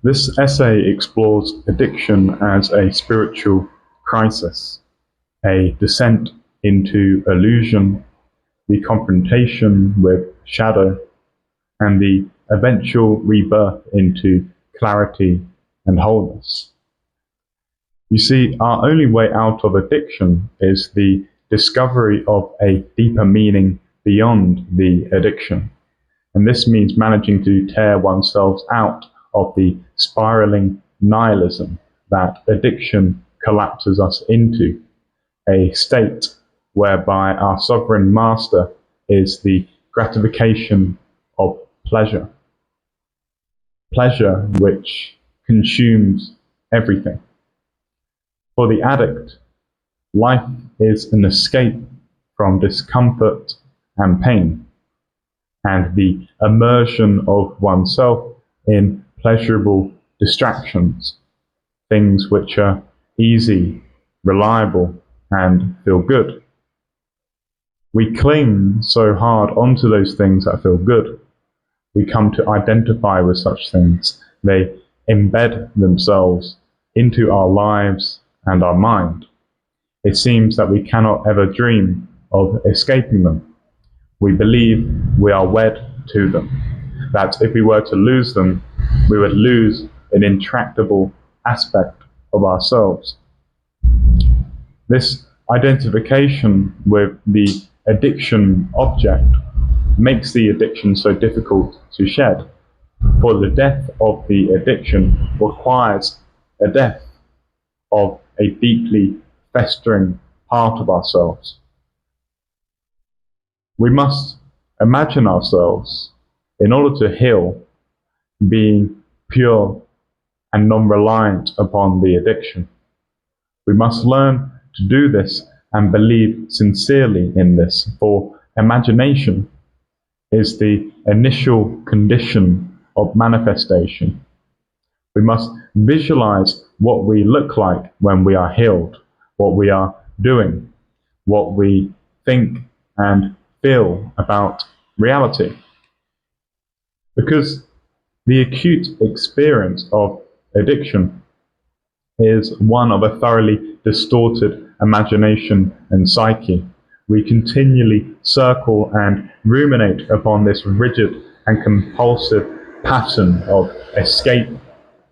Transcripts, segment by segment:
This essay explores addiction as a spiritual crisis, a descent into illusion, the confrontation with shadow, and the eventual rebirth into clarity and wholeness. You see, our only way out of addiction is the discovery of a deeper meaning beyond the addiction. And this means managing to tear oneself out of the spiraling nihilism that addiction collapses us into, a state whereby our sovereign master is the gratification of pleasure. Pleasure which consumes everything. For the addict, life is an escape from discomfort and pain, and the immersion of oneself in pleasurable distractions, things which are easy, reliable, and feel good. We cling so hard onto those things that feel good. We come to identify with such things. They embed themselves into our lives and our mind. It seems that we cannot ever dream of escaping them. We believe we are wed to them, that if we were to lose them, we would lose an intractable aspect of ourselves. This identification with the addiction object makes the addiction so difficult to shed, for the death of the addiction requires a death of a deeply festering part of ourselves. We must imagine ourselves, in order to heal, being pure and non-reliant upon the addiction. We must learn to do this and believe sincerely in this, for imagination is the initial condition of manifestation. We must visualize what we look like when we are healed, what we are doing, what we think and feel about reality. Because the acute experience of addiction is one of a thoroughly distorted imagination and psyche. We continually circle and ruminate upon this rigid and compulsive pattern of escape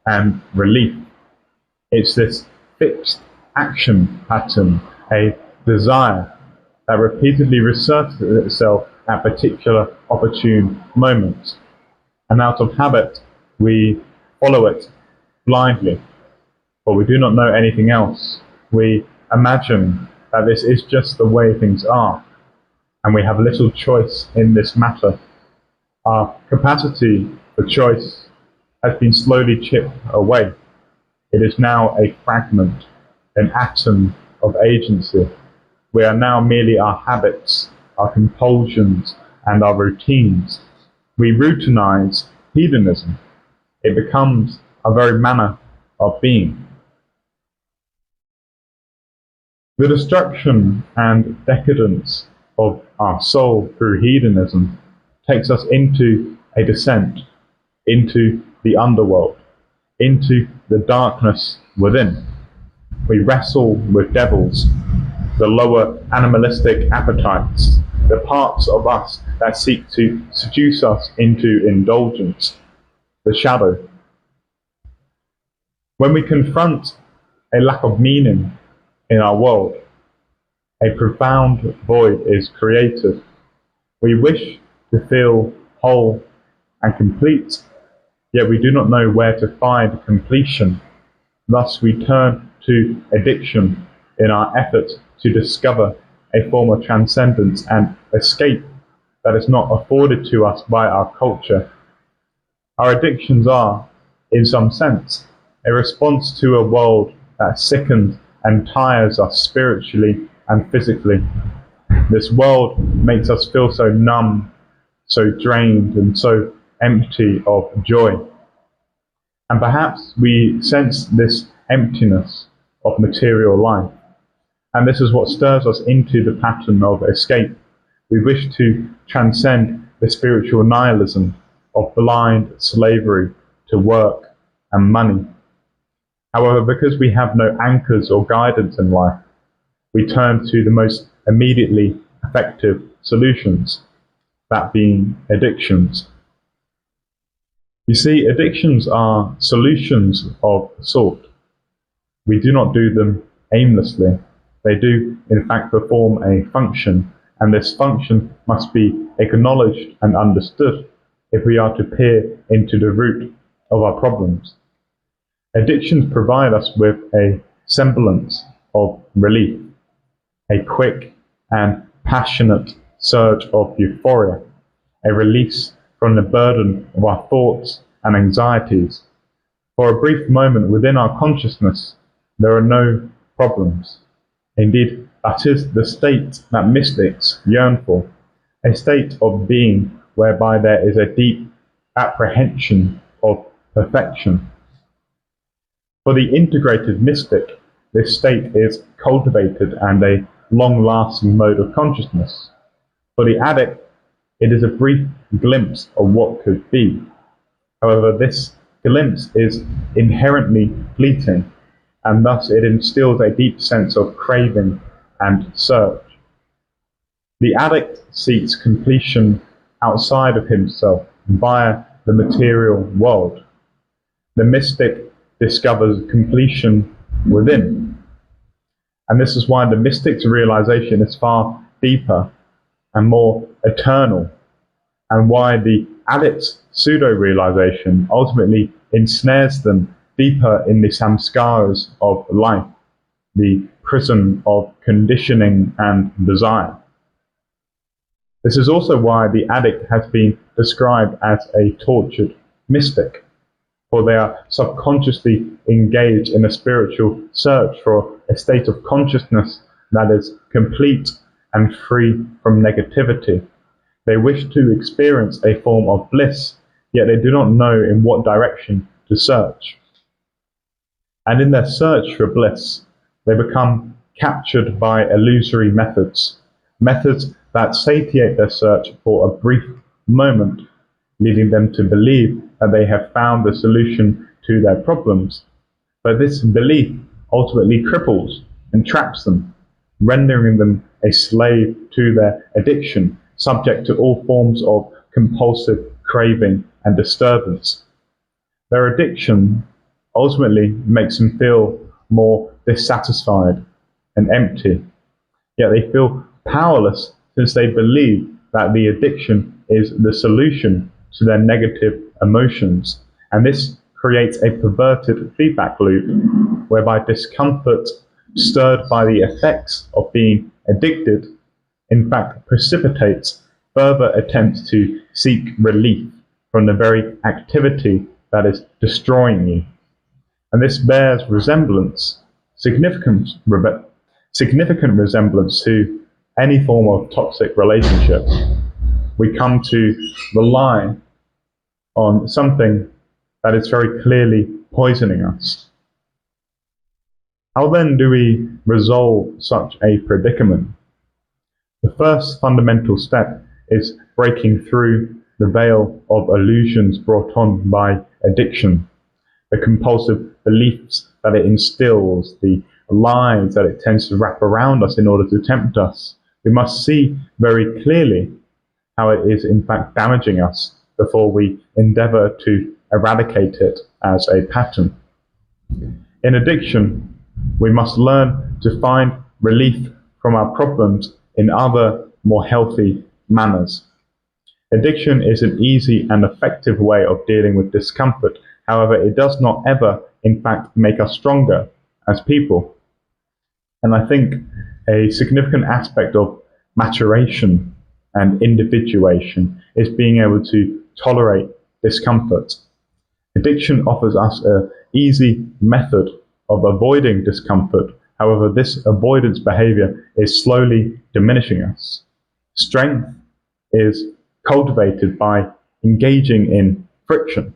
and relief. It's this fixed action pattern, a desire that repeatedly resurfaces itself at particular opportune moments. And out of habit, we follow it blindly, for we do not know anything else. We imagine that this is just the way things are, and we have little choice in this matter. Our capacity for choice has been slowly chipped away. It is now a fragment, an atom of agency. We are now merely our habits, our compulsions, and our routines. We routinize hedonism. It becomes our very manner of being. The destruction and decadence of our soul through hedonism takes us into a descent, into the underworld, into the darkness within. We wrestle with devils, the lower animalistic appetites, the parts of us that seek to seduce us into indulgence, the shadow. When we confront a lack of meaning in our world, a profound void is created. We wish to feel whole and complete, yet we do not know where to find completion. Thus we turn to addiction in our effort to discover a form of transcendence and escape that is not afforded to us by our culture. Our addictions are, in some sense, a response to a world that sickens and tires us spiritually and physically. This world makes us feel so numb, so drained, and so empty of joy. And perhaps we sense this emptiness of material life. And this is what stirs us into the pattern of escape. We wish to transcend the spiritual nihilism of blind slavery to work and money. However, because we have no anchors or guidance in life, we turn to the most immediately effective solutions, that being addictions. You see, addictions are solutions of sort. We do not do them aimlessly. They do, in fact, perform a function, and this function must be acknowledged and understood if we are to peer into the root of our problems. Addictions provide us with a semblance of relief, a quick and passionate surge of euphoria, a release from the burden of our thoughts and anxieties. For a brief moment within our consciousness, there are no problems. Indeed, that is the state that mystics yearn for, a state of being whereby there is a deep apprehension of perfection. For the integrated mystic, this state is cultivated and a long-lasting mode of consciousness. For the addict, it is a brief glimpse of what could be. However, this glimpse is inherently fleeting, and thus it instills a deep sense of craving and search. The addict seeks completion outside of himself via the material world. The mystic discovers completion within. And this is why the mystic's realization is far deeper and more eternal, and why the addict's pseudo-realization ultimately ensnares them deeper in the samskaras of life, the prison of conditioning and desire. This is also why the addict has been described as a tortured mystic, for they are subconsciously engaged in a spiritual search for a state of consciousness that is complete and free from negativity. They wish to experience a form of bliss, yet they do not know in what direction to search. And in their search for bliss, they become captured by illusory methods that satiate their search for a brief moment, leading them to believe that they have found the solution to their problems. But this belief ultimately cripples and traps them, rendering them a slave to their addiction, subject to all forms of compulsive craving and disturbance. Their addiction ultimately makes them feel more dissatisfied and empty, yet they feel powerless since they believe that the addiction is the solution to their negative emotions. And this creates a perverted feedback loop whereby discomfort stirred by the effects of being addicted in fact precipitates further attempts to seek relief from the very activity that is destroying you. And this bears significant resemblance to any form of toxic relationship. We come to rely on something that is very clearly poisoning us. How then do we resolve such a predicament? The first fundamental step is breaking through the veil of illusions brought on by addiction, the compulsive beliefs that it instills, the lies that it tends to wrap around us in order to tempt us. We must see very clearly how it is in fact damaging us before we endeavor to eradicate it as a pattern. In addiction, we must learn to find relief from our problems in other, more healthy manners. Addiction is an easy and effective way of dealing with discomfort. However, it does not ever, in fact, make us stronger as people. And I think a significant aspect of maturation and individuation is being able to tolerate discomfort. Addiction offers us an easy method of avoiding discomfort. However, this avoidance behavior is slowly diminishing us. Strength is cultivated by engaging in friction,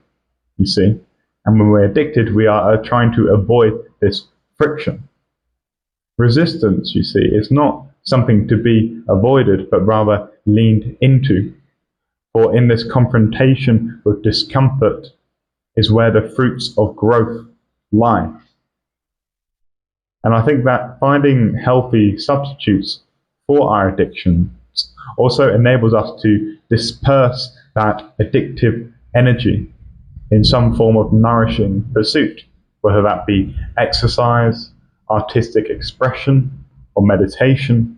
you see. And when we're addicted, we are trying to avoid this friction. Resistance, you see, is not something to be avoided, but rather leaned into. For in this confrontation with discomfort, is where the fruits of growth lie. And I think that finding healthy substitutes for our addictions also enables us to disperse that addictive energy in some form of nourishing pursuit, whether that be exercise, artistic expression, or meditation.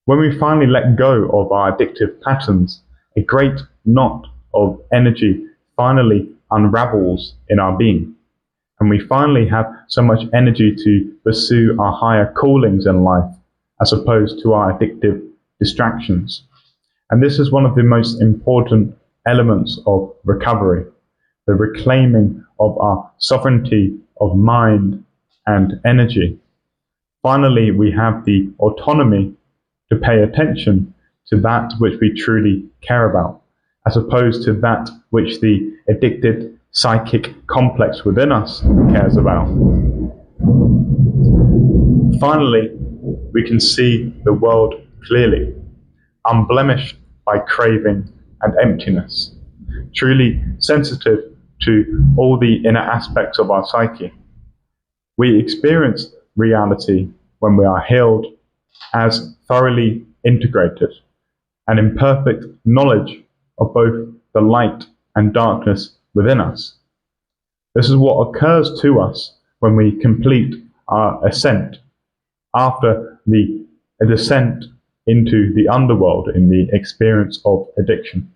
When we finally let go of our addictive patterns, a great knot of energy finally unravels in our being. And we finally have so much energy to pursue our higher callings in life as opposed to our addictive distractions. And this is one of the most important elements of recovery, the reclaiming of our sovereignty of mind and energy. Finally, we have the autonomy to pay attention to that which we truly care about, as opposed to that which the addicted psychic complex within us cares about. Finally, we can see the world clearly, unblemished by craving and emptiness, truly sensitive to all the inner aspects of our psyche. We experience reality when we are healed as thoroughly integrated and in perfect knowledge of both the light and darkness within us. This is what occurs to us when we complete our ascent after the descent into the underworld in the experience of addiction.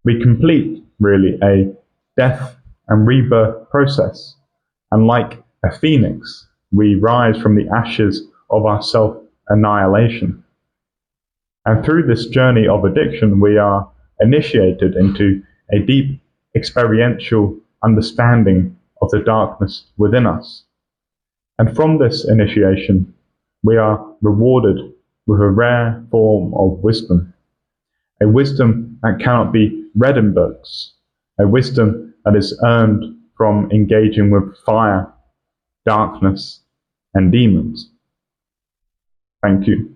We complete, really, a death and rebirth process, and like a phoenix, we rise from the ashes of our self-annihilation. And through this journey of addiction, we are initiated into a deep experiential understanding of the darkness within us. And from this initiation, we are rewarded with a rare form of wisdom, a wisdom that cannot be read in books, a wisdom that is earned from engaging with fire, darkness, and demons. Thank you.